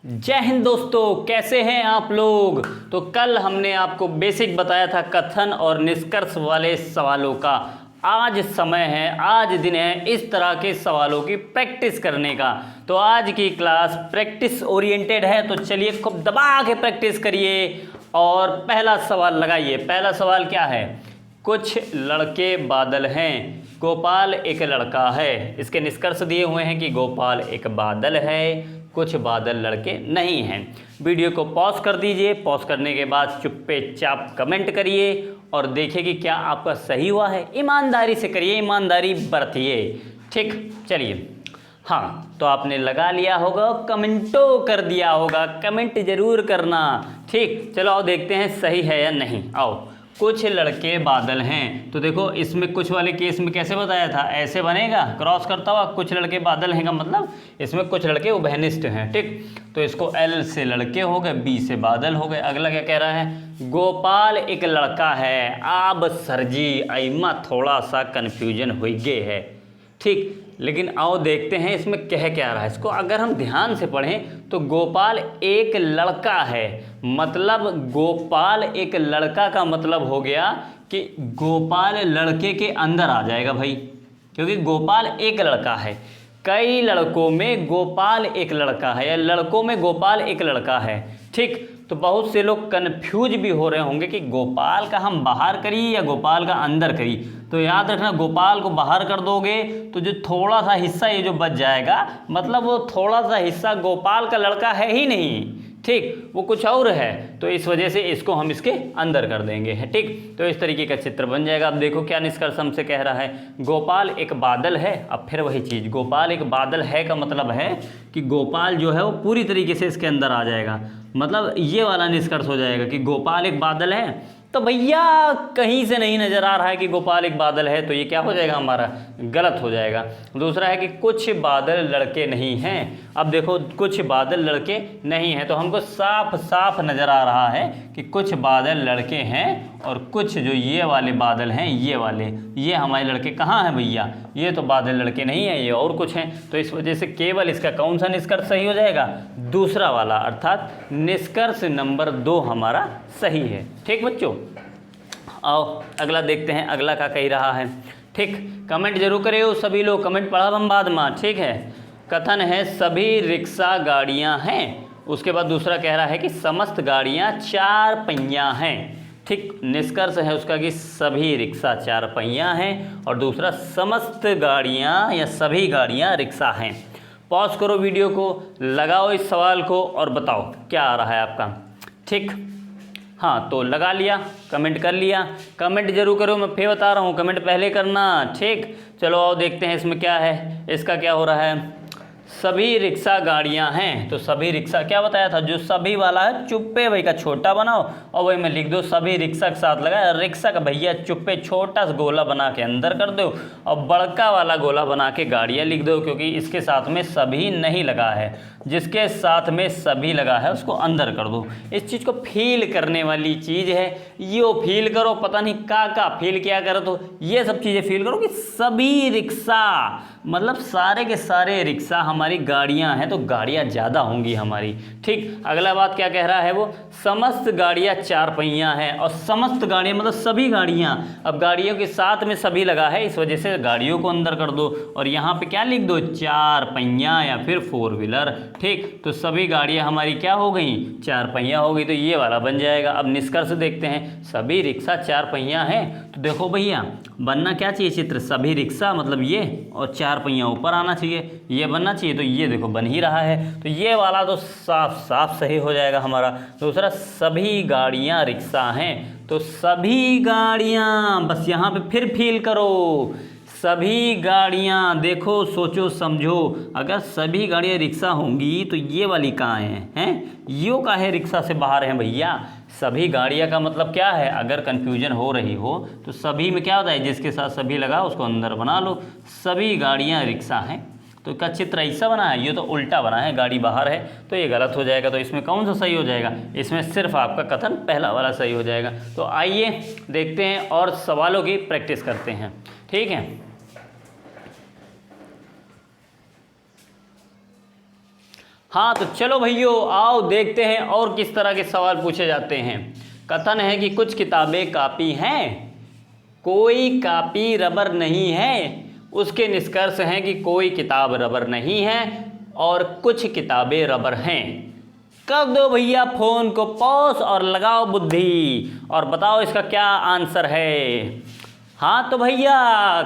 जय हिंद दोस्तों, कैसे हैं आप लोग। तो कल हमने आपको बेसिक बताया था कथन और निष्कर्ष वाले सवालों का। आज समय है, आज दिन है इस तरह के सवालों की प्रैक्टिस करने का। तो आज की क्लास प्रैक्टिस ओरिएंटेड है, तो चलिए खूब दबा के प्रैक्टिस करिए। और पहला सवाल लगाइए। पहला सवाल क्या है? कुछ लड़के बादल हैं, गोपाल एक लड़का है। इसके निष्कर्ष दिए हुए हैं कि गोपाल एक बादल है, कुछ बादल लड़के नहीं हैं। वीडियो को पॉज कर दीजिए। पॉज करने के बाद चुप्पे चाप कमेंट करिए और देखिए कि क्या आपका सही हुआ है। ईमानदारी से करिए, ईमानदारी बरतिए। ठीक, चलिए। हाँ, तो आपने लगा लिया होगा, कमेंटो कर दिया होगा, कमेंट जरूर करना। ठीक, चलो आओ देखते हैं सही है या नहीं। आओ, कुछ लड़के बादल हैं। तो देखो इसमें कुछ वाले केस में कैसे बताया था, ऐसे बनेगा क्रॉस करता हुआ, कुछ लड़के बादल हैं का मतलब इसमें कुछ लड़के उभयनिष्ठ हैं। ठीक, तो इसको एल से लड़के हो गए, बी से बादल हो गए। अगला क्या कह रहा है? गोपाल एक लड़का है। अब सर जी अइमा थोड़ा सा कन्फ्यूजन हो गए है। ठीक, लेकिन आओ देखते हैं इसमें कह क्या रहा है। इसको अगर हम ध्यान से पढ़ें तो गोपाल एक लड़का है, मतलब गोपाल एक लड़का का मतलब हो गया कि गोपाल लड़के के अंदर आ जाएगा भाई, क्योंकि गोपाल एक लड़का है। कई लड़कों में गोपाल एक लड़का है या लड़कों में गोपाल एक लड़का है। ठीक, तो बहुत से लोग कन्फ्यूज भी हो रहे होंगे कि गोपाल का हम बाहर करिए या गोपाल का अंदर करिए। तो याद रखना, गोपाल को बाहर कर दोगे तो जो थोड़ा सा हिस्सा ये जो बच जाएगा, मतलब वो थोड़ा सा हिस्सा गोपाल का लड़का है ही नहीं। ठीक, वो कुछ और है, तो इस वजह से इसको हम इसके अंदर कर देंगे। ठीक, तो इस तरीके का चित्र बन जाएगा। अब देखो क्या निष्कर्ष हमसे कह रहा है। गोपाल एक बादल है। अब फिर वही चीज़, गोपाल एक बादल है का मतलब है कि गोपाल जो है वो पूरी तरीके से इसके अंदर आ जाएगा। मतलब ये वाला निष्कर्ष हो जाएगा कि गोपाल एक बादल है। तो भैया कहीं से नहीं नज़र आ रहा है कि गोपाल एक बादल है, तो ये क्या हो जाएगा हमारा, गलत हो जाएगा। दूसरा है कि कुछ बादल लड़के नहीं हैं। अब देखो कुछ बादल लड़के नहीं हैं, तो हमको साफ साफ नज़र आ रहा है कि कुछ बादल लड़के हैं और कुछ जो ये वाले बादल हैं, ये वाले, ये हमारे लड़के कहाँ हैं भैया? ये तो बादल लड़के नहीं हैं, ये और कुछ हैं। तो इस वजह से केवल इसका कौन सा निष्कर्ष सही हो जाएगा? दूसरा वाला, अर्थात निष्कर्ष नंबर 2 हमारा सही है। ठीक बच्चों, आओ अगला देखते हैं, अगला क्या कह रहा है। ठीक, कमेंट जरूर करिए सभी लोग, कमेंट पढ़ा हम बाद में। ठीक है, कथन है सभी रिक्शा गाड़ियां हैं। उसके बाद दूसरा कह रहा है कि समस्त गाड़ियां 4 पहिया हैं। ठीक, निष्कर्ष है उसका कि सभी रिक्शा 4 पहिया हैं, और दूसरा समस्त गाड़ियां या सभी गाड़ियां रिक्शा हैं। पॉज करो वीडियो को, लगाओ इस सवाल को और बताओ क्या आ रहा है आपका। ठीक, हाँ, तो लगा लिया, कमेंट कर लिया। कमेंट जरूर करो, मैं फिर बता रहा हूँ, कमेंट पहले करना। ठीक, चलो आओ देखते हैं इसमें क्या है। इसका क्या हो रहा है? सभी रिक्शा गाड़ियां हैं। तो सभी रिक्शा क्या बताया था, जो सभी वाला है चुप्पे भाई का छोटा बनाओ और वही में लिख दो सभी रिक्शा के साथ लगाया। रिक्शा का भैया चुप्पे छोटा सा गोला बना के अंदर कर दो और बड़का वाला गोला बना के गाड़ियां लिख दो, क्योंकि इसके साथ में सभी नहीं लगा है। जिसके साथ में सभी लगा है उसको अंदर कर दो। इस चीज़ को फील करने वाली चीज़ है, यो फील करो। पता नहीं का फील क्या करो, तो ये सब चीज़ें फील करो कि सभी रिक्शा मतलब सारे के सारे रिक्शा हमारी गाड़ियां हैं, तो गाड़ियां ज़्यादा होंगी हमारी। ठीक, अगला बात क्या कह रहा है वो, समस्त गाड़ियां 4 पहिया हैं। और समस्त गाड़ियां मतलब सभी गाड़ियां। अब गाड़ियों के साथ में सभी लगा है, इस वजह से गाड़ियों को अंदर कर दो और यहाँ पे क्या लिख दो, 4 पहिया या फिर 4 व्हीलर। ठीक, तो सभी गाड़ियां हमारी क्या हो गई, 4 पहिया हो गई, तो ये वाला बन जाएगा। अब निष्कर्ष देखते हैं, सभी रिक्शा 4 पहिया हैं। तो देखो भैया बनना क्या चाहिए चित्र, सभी रिक्शा मतलब ये, और 4 पहिया ऊपर आना चाहिए, ये बनना चाहिए। तो ये देखो बन ही रहा है, तो ये वाला तो साफ साफ सही हो जाएगा हमारा। दूसरा, सभी गाड़ियां रिक्शा हैं। तो सभी गाड़ियां, बस यहाँ पे फिर फील करो, सभी गाड़ियां। देखो सोचो समझो, अगर सभी गाड़ियां रिक्शा होंगी तो ये वाली कहाँ हैं? यो का है रिक्शा से बाहर हैं भैया। सभी गाड़ियां का मतलब क्या है, अगर कन्फ्यूजन हो रही हो तो सभी में क्या होता है, जिसके साथ सभी लगा उसको अंदर बना लो। सभी गाड़ियां रिक्शा हैं, तो इसका चित्र ऐसा बना है, ये तो उल्टा बना है, गाड़ी बाहर है, तो ये गलत हो जाएगा। तो इसमें कौन सा सही हो जाएगा? इसमें सिर्फ आपका कथन पहला वाला सही हो जाएगा। तो आइए देखते हैं और सवालों की प्रैक्टिस करते हैं। ठीक है, हाँ तो चलो भैयों आओ देखते हैं और किस तरह के सवाल पूछे जाते हैं। कथन है कि कुछ किताबें कापी हैं, कोई कापी रबर नहीं है। उसके निष्कर्ष हैं कि कोई किताब रबर नहीं है और कुछ किताबें रबर हैं। कर दो भैया फ़ोन को पॉज और लगाओ बुद्धि और बताओ इसका क्या आंसर है। हाँ तो भैया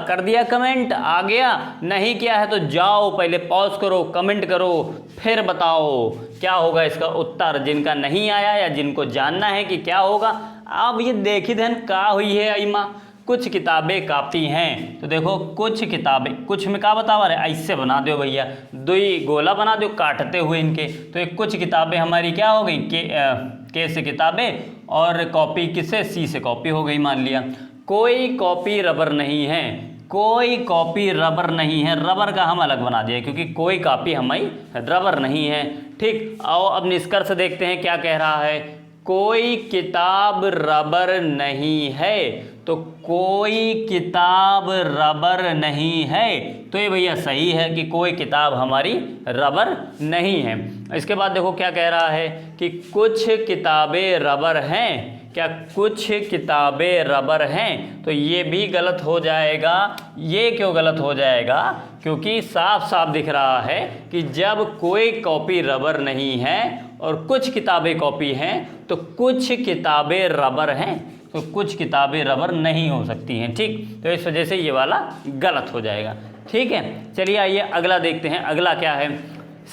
कर दिया कमेंट, आ गया? नहीं किया है तो जाओ पहले पॉज करो, कमेंट करो, फिर बताओ क्या होगा इसका उत्तर। जिनका नहीं आया या जिनको जानना है कि क्या होगा, अब ये देखी धन का हुई है आइमा। कुछ किताबें कापी हैं तो देखो कुछ किताबें, कुछ में क्या बतावा रहे, ऐसे बना दो भैया, दुई गोला बना दो काटते हुए इनके। तो एक कुछ किताबें हमारी क्या हो गई, के से किताबें और कॉपी किससे, सी से कॉपी हो गई मान लिया। कोई कॉपी रबर नहीं है, कोई कॉपी रबर नहीं है, रबर का हम अलग बना दिया क्योंकि कोई कॉपी हमारी रबर नहीं है। ठीक, आओ अब निष्कर्ष देखते हैं क्या कह रहा है। कोई किताब रबर नहीं है, तो कोई किताब रबर नहीं है, तो ये भैया सही है कि कोई किताब हमारी रबर नहीं है। इसके बाद देखो क्या कह रहा है कि कुछ किताबें रबर हैं। क्या कुछ किताबें रबर हैं, तो ये भी गलत हो जाएगा। ये क्यों गलत हो जाएगा, क्योंकि साफ साफ दिख रहा है कि जब कोई कॉपी रबर नहीं है और कुछ किताबें कॉपी हैं तो कुछ किताबें रबर हैं, तो कुछ किताबें रबर नहीं हो सकती हैं। ठीक, तो इस वजह से ये वाला गलत हो जाएगा। ठीक है, चलिए आइए अगला देखते हैं। अगला क्या है,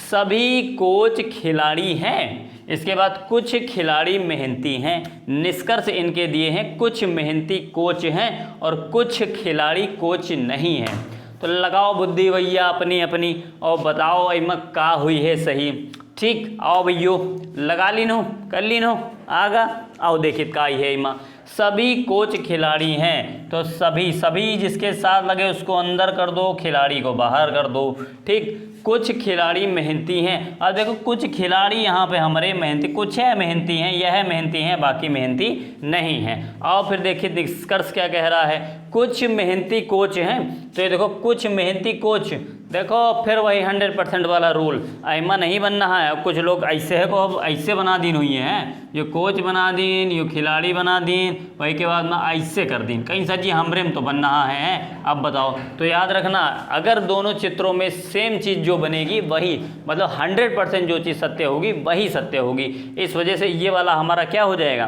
सभी कोच खिलाड़ी हैं। इसके बाद कुछ खिलाड़ी मेहनती हैं। निष्कर्ष इनके दिए हैं, कुछ मेहनती कोच हैं और कुछ खिलाड़ी कोच नहीं हैं। तो लगाओ बुद्धि भैया अपनी अपनी और बताओ इमा का हुई है सही। ठीक, आओ भैयो लगा लीनो, कर लीनो, आगा आओ देखिए का ही है इमा। सभी कोच खिलाड़ी हैं, तो सभी जिसके साथ लगे उसको अंदर कर दो, खिलाड़ी को बाहर कर दो। ठीक, कुछ खिलाड़ी मेहनती हैं। अब देखो कुछ खिलाड़ी यहाँ पे हमारे मेहनती, कुछ है मेहनती हैं, यह मेहनती हैं, बाकी मेहनती नहीं हैं। आओ फिर देखिए निष्कर्ष क्या कह रहा है, कुछ मेहनती कोच हैं। तो ये देखो कुछ मेहनती कोच, देखो फिर वही 100% वाला रूल, ऐमा नहीं बनना है। कुछ लोग ऐसे है को अब ऐसे बना दिन हुई हैं, ये कोच बना दिन, ये खिलाड़ी बना दिन, वही के बाद में ऐसे कर दिन, कहीं सर जी हमरे में तो बनना है। अब बताओ, तो याद रखना अगर दोनों चित्रों में सेम चीज़ जो बनेगी वही, मतलब 100% जो चीज़ सत्य होगी वही सत्य होगी। इस वजह से ये वाला हमारा क्या हो जाएगा,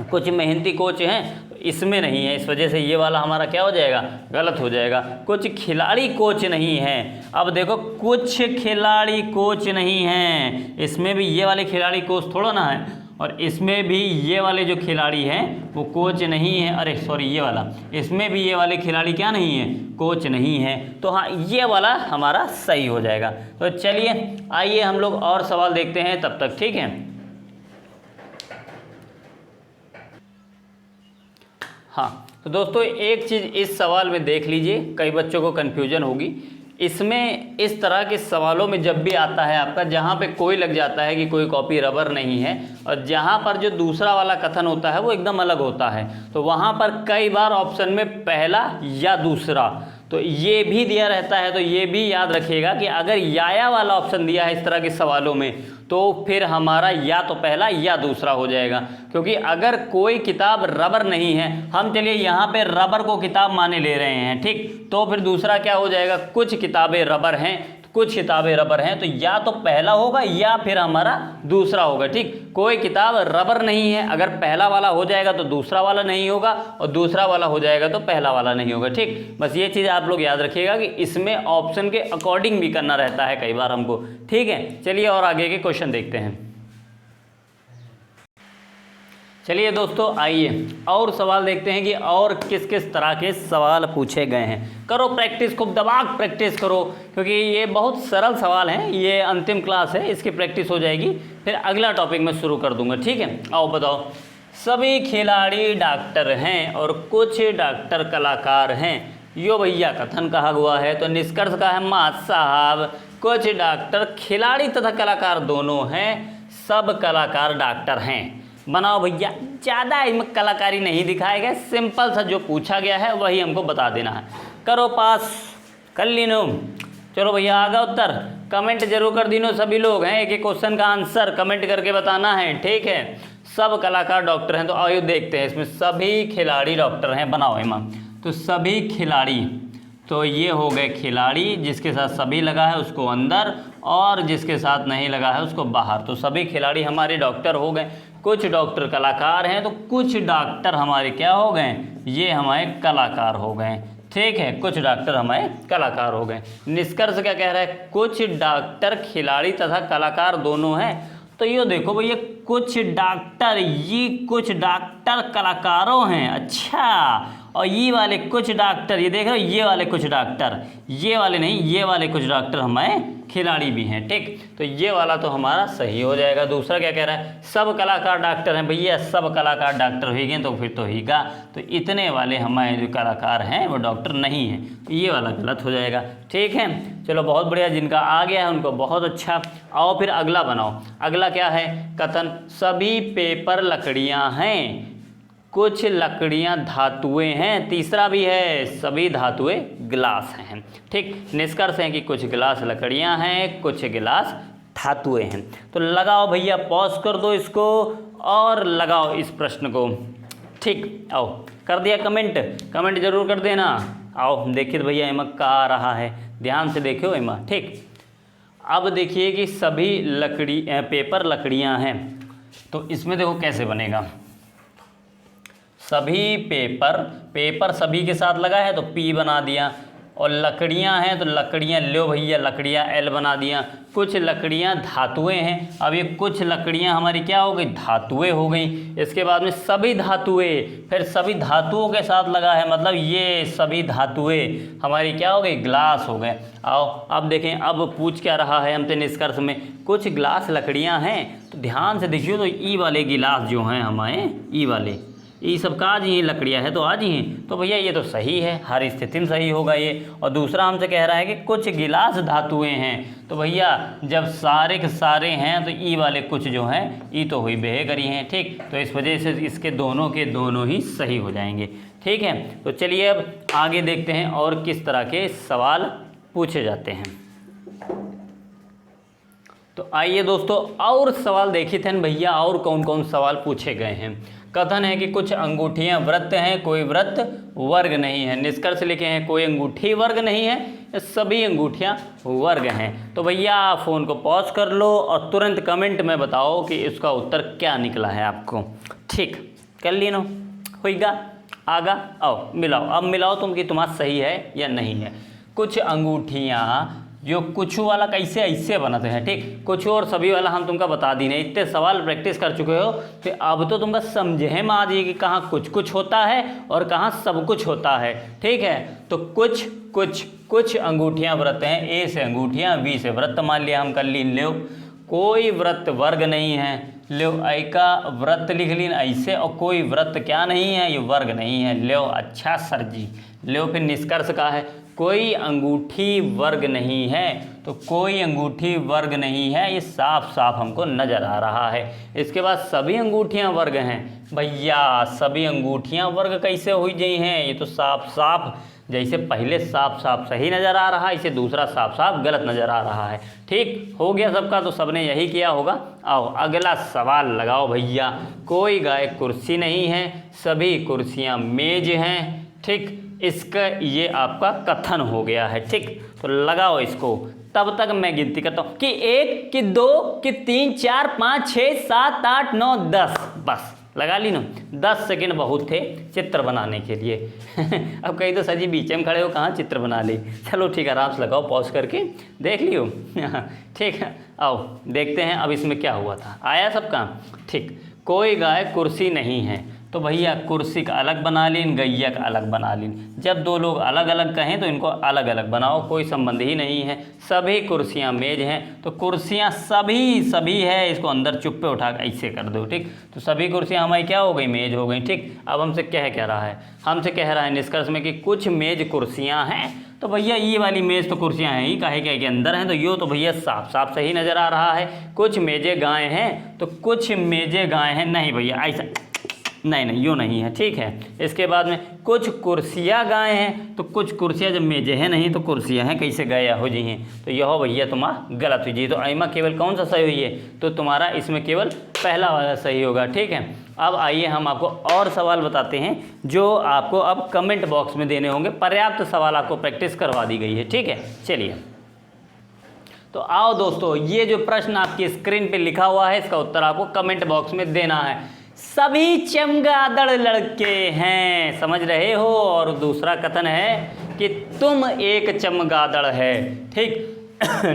कुछ मेहनती कोच हैं, इसमें नहीं है, इस वजह से ये वाला हमारा क्या हो जाएगा, गलत हो जाएगा। कुछ खिलाड़ी कोच नहीं हैं। अब देखो कुछ खिलाड़ी कोच नहीं हैं, इसमें भी ये वाले खिलाड़ी कोच थोड़ा ना है, और इसमें भी ये वाले जो खिलाड़ी हैं वो कोच नहीं है। अरे सॉरी, ये वाला, इसमें भी ये वाले खिलाड़ी क्या नहीं है, कोच नहीं है। तो हाँ ये वाला हमारा सही हो जाएगा। तो चलिए आइए हम लोग और सवाल देखते हैं तब तक, ठीक है। हाँ तो दोस्तों एक चीज़ इस सवाल में देख लीजिए, कई बच्चों को कन्फ्यूजन होगी। इसमें इस तरह के सवालों में जब भी आता है आपका, जहाँ पे कोई लग जाता है कि कोई कॉपी रबर नहीं है और जहाँ पर जो दूसरा वाला कथन होता है वो एकदम अलग होता है, तो वहाँ पर कई बार ऑप्शन में पहला या दूसरा तो ये भी दिया रहता है। तो ये भी याद रखिएगा कि अगर या वाला ऑप्शन दिया है इस तरह के सवालों में तो फिर हमारा या तो पहला या दूसरा हो जाएगा। क्योंकि अगर कोई किताब रबर नहीं है, हम चलिए यहाँ पे रबर को किताब माने ले रहे हैं, ठीक, तो फिर दूसरा क्या हो जाएगा, कुछ किताबें रबर हैं, कुछ किताबें रबर हैं, तो या तो पहला होगा या फिर हमारा दूसरा होगा। ठीक, कोई किताब रबर नहीं है, अगर पहला वाला हो जाएगा तो दूसरा वाला नहीं होगा और दूसरा वाला हो जाएगा तो पहला वाला नहीं होगा। ठीक, बस ये चीज़ आप लोग याद रखिएगा कि इसमें ऑप्शन के अकॉर्डिंग भी करना रहता है कई बार हमको। ठीक है, चलिए और आगे के क्वेश्चन देखते हैं। चलिए दोस्तों आइए और सवाल देखते हैं कि और किस किस तरह के सवाल पूछे गए हैं। करो प्रैक्टिस, खूब दबाक प्रैक्टिस करो, क्योंकि ये बहुत सरल सवाल हैं, ये अंतिम क्लास है, इसकी प्रैक्टिस हो जाएगी, फिर अगला टॉपिक मैं शुरू कर दूंगा। ठीक है, आओ बताओ। सभी खिलाड़ी डॉक्टर हैं और कुछ डॉक्टर कलाकार हैं, यो भैया कथन कहा हुआ है। तो निष्कर्ष का है मात साहब, कुछ डॉक्टर खिलाड़ी तथा कलाकार दोनों हैं, सब कलाकार डॉक्टर हैं। बनाओ भैया, ज़्यादा इनमें कलाकारी नहीं दिखाए गए, सिंपल सा जो पूछा गया है वही हमको बता देना है। करो पास, कर लीनो, चलो भैया आ गया उत्तर। कमेंट जरूर कर दीनो सभी लोग हैं, एक एक क्वेश्चन का आंसर कमेंट करके बताना है, ठीक है। सब कलाकार डॉक्टर हैं, तो आइए देखते हैं इसमें सभी खिलाड़ी डॉक्टर हैं, बनाओ इमाम। तो सभी खिलाड़ी, तो ये हो गए खिलाड़ी, जिसके साथ सभी लगा है उसको अंदर और जिसके साथ नहीं लगा है उसको बाहर। तो सभी खिलाड़ी हमारे डॉक्टर हो गए। कुछ डॉक्टर कलाकार हैं, तो कुछ डॉक्टर हमारे क्या हो गए, ये हमारे कलाकार हो गए, ठीक है। कुछ डॉक्टर हमारे कलाकार हो गए। निष्कर्ष क्या कह रहा है, कुछ डॉक्टर खिलाड़ी तथा कलाकार दोनों हैं। तो ये देखो भैया, कुछ डॉक्टर, ये कुछ डॉक्टर कलाकारों हैं, अच्छा। और ये वाले कुछ डॉक्टर, ये देख रहे हो, ये वाले कुछ डॉक्टर, ये वाले नहीं, ये वाले कुछ डॉक्टर हमारे खिलाड़ी भी हैं, ठीक। तो ये वाला तो हमारा सही हो जाएगा। दूसरा क्या कह रहा है, सब कलाकार डॉक्टर हैं, भैया सब कलाकार डॉक्टर हो गए, तो फिर तो हीगा, तो इतने वाले हमारे जो कलाकार हैं वो डॉक्टर नहीं हैं, तो ये वाला गलत हो जाएगा, ठीक है। चलो बहुत बढ़िया, जिनका आ गया है उनको बहुत अच्छा। आओ फिर अगला बनाओ। अगला क्या है, कथन सभी पेपर लकड़ियाँ हैं, कुछ लकड़ियाँ धातुएं हैं। तीसरा भी है, सभी धातुएं गिलास हैं, ठीक। निष्कर्ष है कि कुछ गिलास लकड़ियाँ हैं, कुछ गिलास धातुएं हैं। तो लगाओ भैया, पॉज कर दो इसको और लगाओ इस प्रश्न को, ठीक। आओ, कर दिया कमेंट, कमेंट जरूर कर देना। आओ देखिए भैया एमा का आ रहा है, ध्यान से देखियो एमा, ठीक। अब देखिए कि सभी पेपर लकड़ियाँ हैं, तो इसमें देखो कैसे बनेगा। सभी पेपर सभी के साथ लगा है तो पी बना दिया, और लकड़ियां हैं तो लकड़ियां, लो भैया लकड़ियां एल बना दिया। कुछ लकड़ियां धातुएं हैं, अब ये कुछ लकड़ियां हमारी क्या हो गई, धातुएं हो गई। इसके बाद में सभी धातुएं, फिर सभी धातुओं के साथ लगा है, मतलब ये सभी धातुएं हमारी क्या हो गई, ग्लास हो गए। आओ अब देखें, अब पूछ क्या रहा है हमसे निष्कर्ष में, कुछ गिलास लकड़ियाँ हैं। तो ध्यान से देखिए, तो ई वाले गिलास जो हैं हमारे, ई वाले, ये सब का आज ही लकड़ियाँ है तो आज ही, तो भैया ये तो सही है, हर स्थिति में सही होगा ये। और दूसरा हमसे कह रहा है कि कुछ गिलास धातुएं हैं, तो भैया जब सारे के सारे हैं तो ई वाले कुछ जो हैं ई तो हुई बेहे करी हैं, ठीक। तो इस वजह से इसके दोनों के दोनों ही सही हो जाएंगे, ठीक है। तो चलिए अब आगे देखते हैं और किस तरह के सवाल पूछे जाते हैं। तो आइए दोस्तों और सवाल देखिए थे भैया, और कौन कौन सवाल पूछे गए हैं। कथन है कि कुछ अंगूठियां वृत्त हैं, कोई वृत्त वर्ग नहीं है। निष्कर्ष लिखे हैं कोई अंगूठी वर्ग नहीं है, सभी अंगूठियां वर्ग हैं। तो भैया फ़ोन को पॉज कर लो और तुरंत कमेंट में बताओ कि इसका उत्तर क्या निकला है आपको, ठीक। कर ली नो, होगा आगा। आओ मिलाओ, अब मिलाओ तुम कि तुम्हारा सही है या नहीं है। कुछ अंगूठियाँ, जो कुछ वाला कैसे ऐसे बनाते हैं, ठीक। कुछ और सभी वाला हम तुमका बता दी नहीं, इतने सवाल प्रैक्टिस कर चुके हो, तो अब तो तुमका समझे में आ जाएगी कहाँ कुछ कुछ होता है और कहाँ सब कुछ होता है, ठीक है। तो कुछ कुछ कुछ अंगूठियाँ व्रत हैं, ए से अंगूठियाँ, बी से व्रत मान लिया हम, कर ली। लो कोई व्रत वर्ग नहीं है, लो ऐ का व्रत लिख लीन ऐसे, और कोई व्रत क्या नहीं है, ये वर्ग नहीं है। लो अच्छा सर जी, लो फिर निष्कर्ष का है कोई अंगूठी वर्ग नहीं है, तो कोई अंगूठी वर्ग नहीं है, ये साफ साफ हमको नज़र आ रहा है। इसके बाद सभी अंगूठियां वर्ग हैं, भैया सभी अंगूठियां वर्ग कैसे हुई गई हैं, ये तो साफ साफ, जैसे पहले साफ साफ सही नज़र आ रहा है, इसे दूसरा साफ साफ गलत नज़र आ रहा है, ठीक हो गया सबका। तो सबने यही किया होगा। आओ अगला सवाल लगाओ भैया। कोई गाय कुर्सी नहीं है, सभी कुर्सियाँ मेज हैं, ठीक। इसका ये आपका कथन हो गया है, ठीक। तो लगाओ इसको, तब तक मैं गिनती करता हूँ कि 1 कि 2 कि 3 4 5 6 7 8 9 10, बस लगा ली ना। 10 सेकंड बहुत थे चित्र बनाने के लिए। अब कहीं तो सजी बीच में खड़े हो, कहाँ चित्र बना ली। चलो ठीक है, आराम से लगाओ, पॉज करके देख लियो। ठीक है, आओ देखते हैं अब इसमें क्या हुआ था। आया सबका, ठीक। कोई गाय कुर्सी नहीं है, तो भैया कुर्सी का अलग बना लीन, गैया का अलग बना लीन। जब दो लोग अलग अलग कहें तो इनको अलग अलग बनाओ, कोई संबंध ही नहीं है। सभी कुर्सियां मेज हैं, तो कुर्सियां सभी है, इसको अंदर चुप्पे उठा कर ऐसे कर दो, ठीक। तो सभी कुर्सियां हमारी क्या हो गई, मेज हो गई, ठीक। अब हमसे कह रहा है, हमसे कह रहा है निष्कर्ष में कि कुछ मेज कुर्सियाँ हैं, तो भैया ये वाली मेज़ तो कुर्सियाँ हैं ही, काहे के अंदर हैं, तो यो तो भैया साफ साफ सही नज़र आ रहा है। कुछ मेज़ें गाय हैं, तो कुछ मेज़ें गाय हैं, नहीं भैया ऐसा नहीं नहीं, यूँ नहीं है, ठीक है। इसके बाद में कुछ कुर्सियाँ गाय हैं, तो कुछ कुर्सियाँ जब मेजें हैं नहीं तो कुर्सियाँ हैं, कैसे गया हो जी हैं, तो यह भैया तुम्हारा गलत हुई जी। तो ऐमा केवल कौन सा सही हुई है, तो तुम्हारा इसमें केवल पहला वाला सही होगा, ठीक है। अब आइए हम आपको और सवाल बताते हैं जो आपको अब कमेंट बॉक्स में देने होंगे। पर्याप्त सवाल आपको प्रैक्टिस करवा दी गई है, ठीक है। चलिए तो आओ दोस्तों, ये जो प्रश्न आपकी स्क्रीन पे लिखा हुआ है इसका उत्तर आपको कमेंट बॉक्स में देना है। सभी चमगादड़ लड़के हैं, समझ रहे हो, और दूसरा कथन है कि तुम एक चमगादड़ है, ठीक।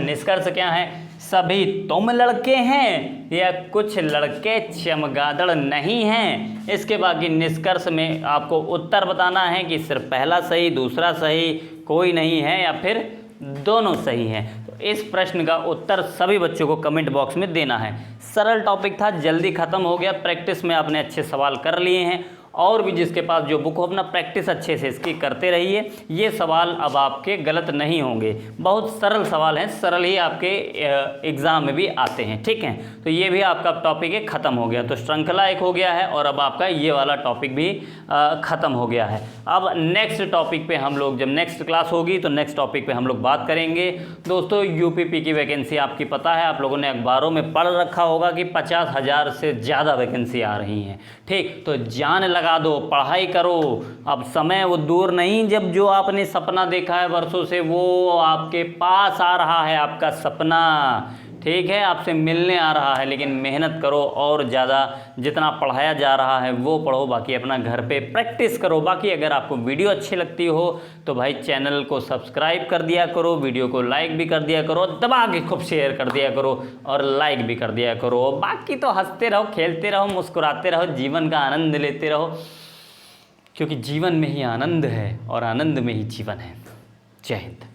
निष्कर्ष क्या है, सभी तुम लड़के हैं या कुछ लड़के चमगादड़ नहीं हैं। इसके बाकी निष्कर्ष में आपको उत्तर बताना है कि सिर्फ पहला सही, दूसरा सही, कोई नहीं है या फिर दोनों सही हैं। तो इस प्रश्न का उत्तर सभी बच्चों को कमेंट बॉक्स में देना है। सरल टॉपिक था, जल्दी खत्म हो गया, प्रैक्टिस में आपने अच्छे सवाल कर लिए हैं। और भी जिसके पास जो बुक हो अपना प्रैक्टिस अच्छे से इसकी करते रहिए। ये सवाल अब आपके गलत नहीं होंगे, बहुत सरल सवाल हैं, सरल ही आपके एग्ज़ाम में भी आते हैं, ठीक है। तो ये भी आपका टॉपिक एक ख़त्म हो गया, तो श्रृंखला एक हो गया है और अब आपका ये वाला टॉपिक भी ख़त्म हो गया है। अब नेक्स्ट टॉपिक पे हम लोग, जब नेक्स्ट क्लास होगी तो नेक्स्ट टॉपिक पे हम लोग बात करेंगे। दोस्तों यूपीपी की वैकेंसी आपकी पता है, आप लोगों ने अखबारों में पढ़ रखा होगा कि 50,000 से ज़्यादा वैकेंसी आ रही हैं, ठीक। तो जान लगा दो, पढ़ाई करो। अब समय वो दूर नहीं जब जो आपने सपना देखा है वर्षों से वो आपके पास आ रहा है, आपका सपना, ठीक है, आपसे मिलने आ रहा है। लेकिन मेहनत करो और ज़्यादा, जितना पढ़ाया जा रहा है वो पढ़ो, बाकी अपना घर पे प्रैक्टिस करो। बाकी अगर आपको वीडियो अच्छी लगती हो तो भाई चैनल को सब्सक्राइब कर दिया करो, वीडियो को लाइक भी कर दिया करो, दबा के खूब शेयर कर दिया करो और लाइक भी कर दिया करो। बाकी तो हंसते रहो, खेलते रहो, मुस्कुराते रहो, जीवन का आनंद लेते रहो, क्योंकि जीवन में ही आनंद है और आनंद में ही जीवन है। जय हिंद।